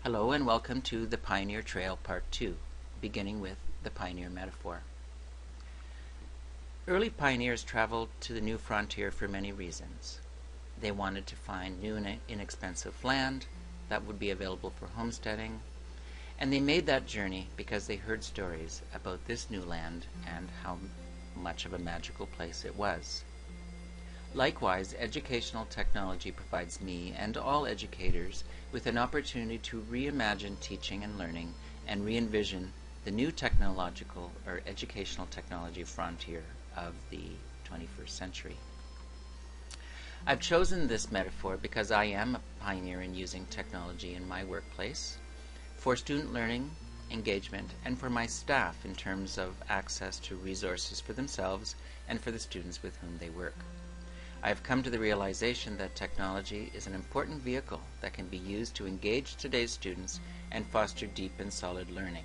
Hello and welcome to the Pioneer Trail Part 2, beginning with the Pioneer Metaphor. Early pioneers traveled to the new frontier for many reasons. They wanted to find new and inexpensive land that would be available for homesteading, and they made that journey because they heard stories about this new land and how much of a magical place it was. Likewise, educational technology provides me and all educators with an opportunity to reimagine teaching and learning and re-envision the new technological or educational technology frontier of the 21st century. I've chosen this metaphor because I am a pioneer in using technology in my workplace, for student learning, engagement, and for my staff in terms of access to resources for themselves and for the students with whom they work. I have come to the realization that technology is an important vehicle that can be used to engage today's students and foster deep and solid learning.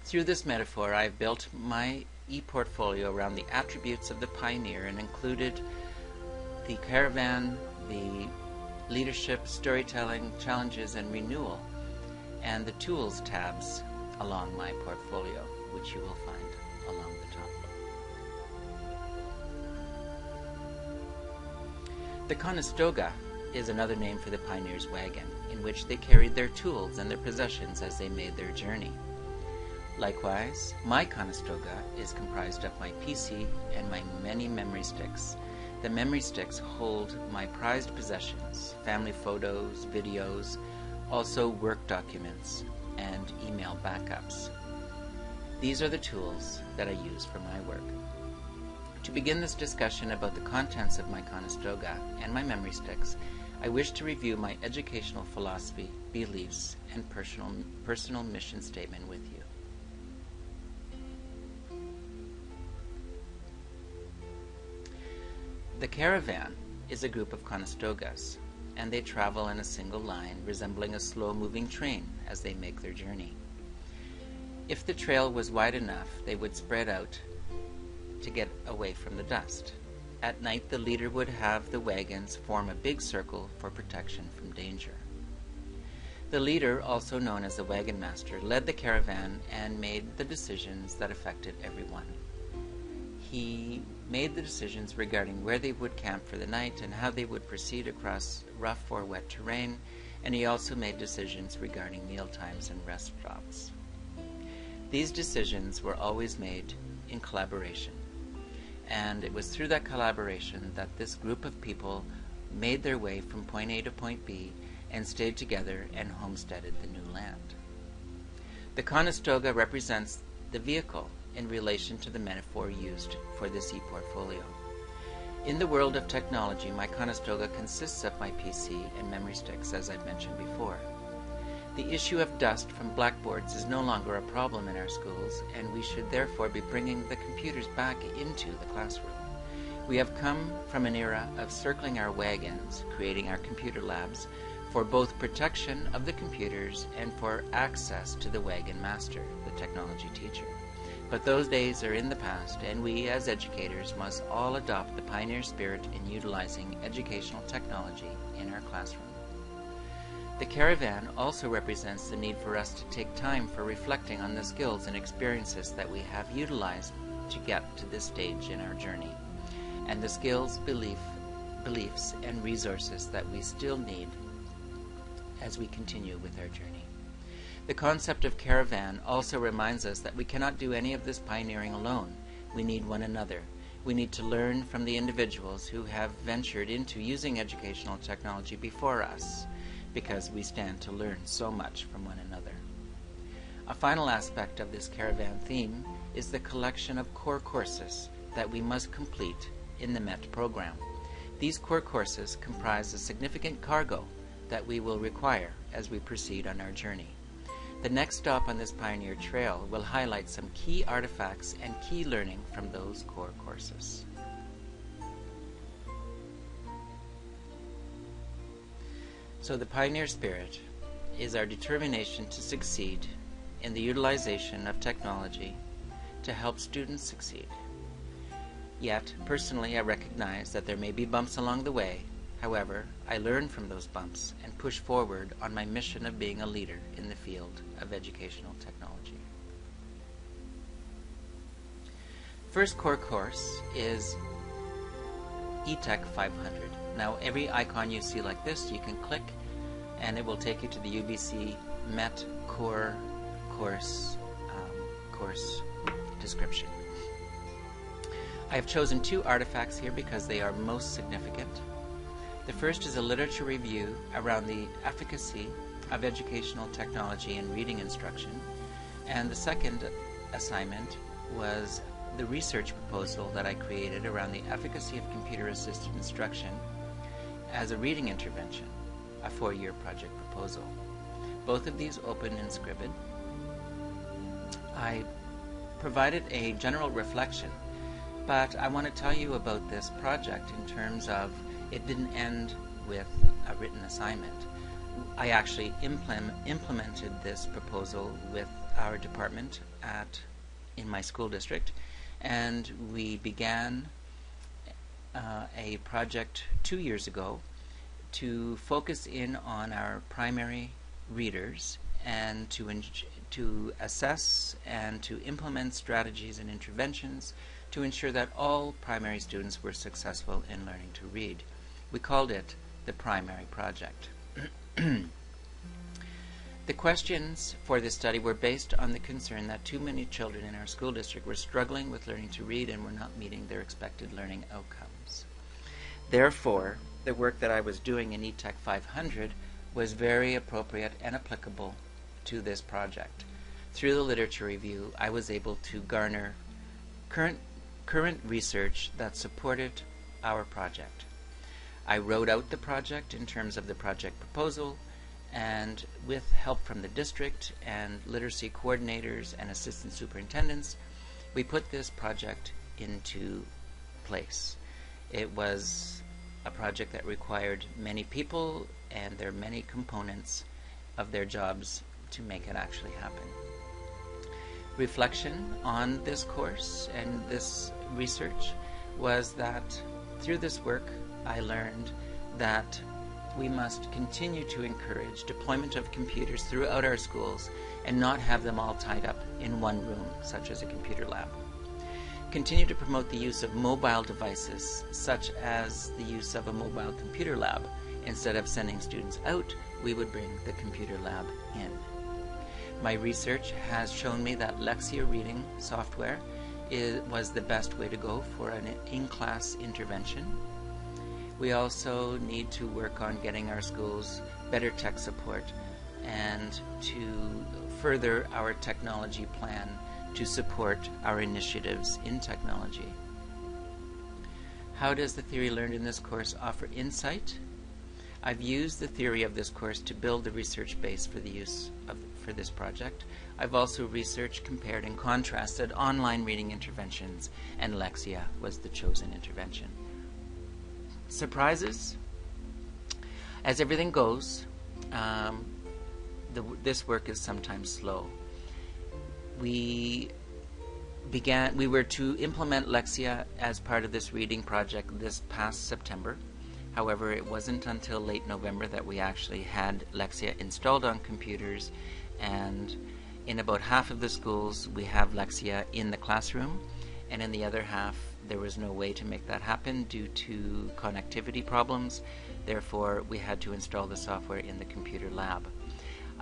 Through this metaphor, I have built my e-portfolio around the attributes of the pioneer and included the caravan, the leadership, storytelling, challenges, and renewal, and the tools tabs along my portfolio, which you will find along the top. The Conestoga is another name for the pioneer's wagon, in which they carried their tools and their possessions as they made their journey. Likewise, my Conestoga is comprised of my PC and my many memory sticks. The memory sticks hold my prized possessions, family photos, videos, also work documents, and email backups. These are the tools that I use for my work. To begin this discussion about the contents of my Conestoga and my memory sticks, I wish to review my educational philosophy, beliefs, and personal mission statement with you. The caravan is a group of Conestogas, and they travel in a single line, resembling a slow-moving train as they make their journey. If the trail was wide enough, they would spread out to get away from the dust. At night, the leader would have the wagons form a big circle for protection from danger. The leader, also known as the wagon master, led the caravan and made the decisions that affected everyone. He made the decisions regarding where they would camp for the night and how they would proceed across rough or wet terrain, and he also made decisions regarding meal times and rest stops. These decisions were always made in collaboration. And it was through that collaboration that this group of people made their way from point A to point B and stayed together and homesteaded the new land. The Conestoga represents the vehicle in relation to the metaphor used for this e-portfolio. In the world of technology, my Conestoga consists of my PC and memory sticks, as I've mentioned before. The issue of dust from blackboards is no longer a problem in our schools, and we should therefore be bringing the computers back into the classroom. We have come from an era of circling our wagons, creating our computer labs, for both protection of the computers and for access to the wagon master, the technology teacher. But those days are in the past, and we as educators must all adopt the pioneer spirit in utilizing educational technology in our classroom. The caravan also represents the need for us to take time for reflecting on the skills and experiences that we have utilized to get to this stage in our journey, and the skills, beliefs, and resources that we still need as we continue with our journey. The concept of caravan also reminds us that we cannot do any of this pioneering alone. We need one another. We need to learn from the individuals who have ventured into using educational technology before us, because we stand to learn so much from one another. A final aspect of this caravan theme is the collection of core courses that we must complete in the MET program. These core courses comprise a significant cargo that we will require as we proceed on our journey. The next stop on this pioneer trail will highlight some key artifacts and key learning from those core courses. So the pioneer spirit is our determination to succeed in the utilization of technology to help students succeed. Yet, personally, I recognize that there may be bumps along the way. However, I learn from those bumps and push forward on my mission of being a leader in the field of educational technology. First core course is eTech 500. Now, every icon you see like this, you can click and it will take you to the UBC MET Core course description. I have chosen two artifacts here because they are most significant. The first is a literature review around the efficacy of educational technology in reading instruction, and the second assignment was the research proposal that I created around the efficacy of computer-assisted instruction as a reading intervention, a 4-year project proposal. Both of these open in Scribd. I provided a general reflection, but I want to tell you about this project in terms of it didn't end with a written assignment. I actually implemented this proposal with our department in my school district, and we began a project 2 years ago to focus in on our primary readers and to assess and to implement strategies and interventions to ensure that all primary students were successful in learning to read. We called it the Primary Project. The questions for this study were based on the concern that too many children in our school district were struggling with learning to read and were not meeting their expected learning outcomes. Therefore, the work that I was doing in eTech 500 was very appropriate and applicable to this project. Through the literature review, I was able to garner current research that supported our project. I wrote out the project in terms of the project proposal, and with help from the district and literacy coordinators and assistant superintendents, we put this project into place. It was a project that required many people and there are many components of their jobs to make it actually happen. Reflection on this course and this research was that through this work I learned that we must continue to encourage deployment of computers throughout our schools and not have them all tied up in one room, such as a computer lab. Continue to promote the use of mobile devices, such as the use of a mobile computer lab. Instead of sending students out, we would bring the computer lab in. My research has shown me that Lexia reading software was the best way to go for an in-class intervention. We also need to work on getting our schools better tech support and to further our technology plan to support our initiatives in technology. How does the theory learned in this course offer insight? I've used the theory of this course to build the research base for the use for this project. I've also researched, compared, and contrasted online reading interventions, and Lexia was the chosen intervention. Surprises? As everything goes, this work is sometimes slow. We were to implement Lexia as part of this reading project this past September. However, it wasn't until late November that we actually had Lexia installed on computers, and in about half of the schools we have Lexia in the classroom, and in the other half there was no way to make that happen due to connectivity problems. Therefore, we had to install the software in the computer lab.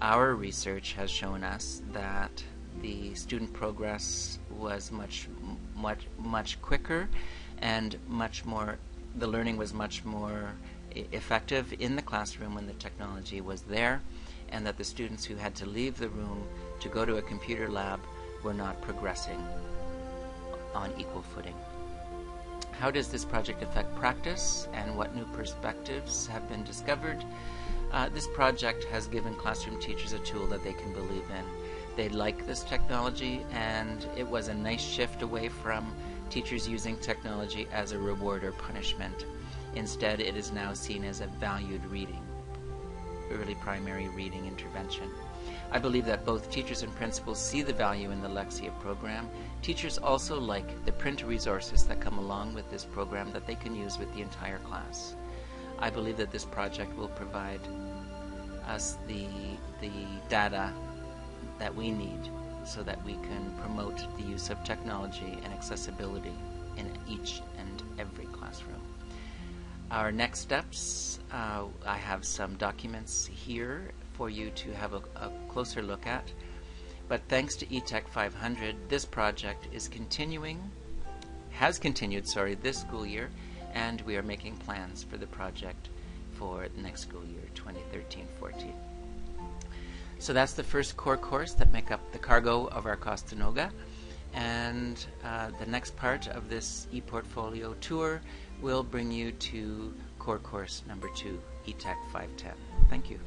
Our research has shown us that the student progress was much quicker and the learning was much more effective in the classroom when the technology was there, and that the students who had to leave the room to go to a computer lab were not progressing on equal footing. How does this project affect practice, and what new perspectives have been discovered? This project has given classroom teachers a tool that they can believe in. They like this technology, and it was a nice shift away from teachers using technology as a reward or punishment. Instead, it is now seen as a valued early primary reading intervention. I believe that both teachers and principals see the value in the Lexia program. Teachers also like the print resources that come along with this program that they can use with the entire class. I believe that this project will provide us the data that we need so that we can promote the use of technology and accessibility in each and every classroom. Our next steps, I have some documents here for you to have a closer look at. But thanks to eTech 500, this project has continued this school year, and we are making plans for the project for the next school year, 2013-14. So that's the first core course that make up the cargo of our Costanoga. And the next part of this ePortfolio tour will bring you to core course number 2, eTech 510. Thank you.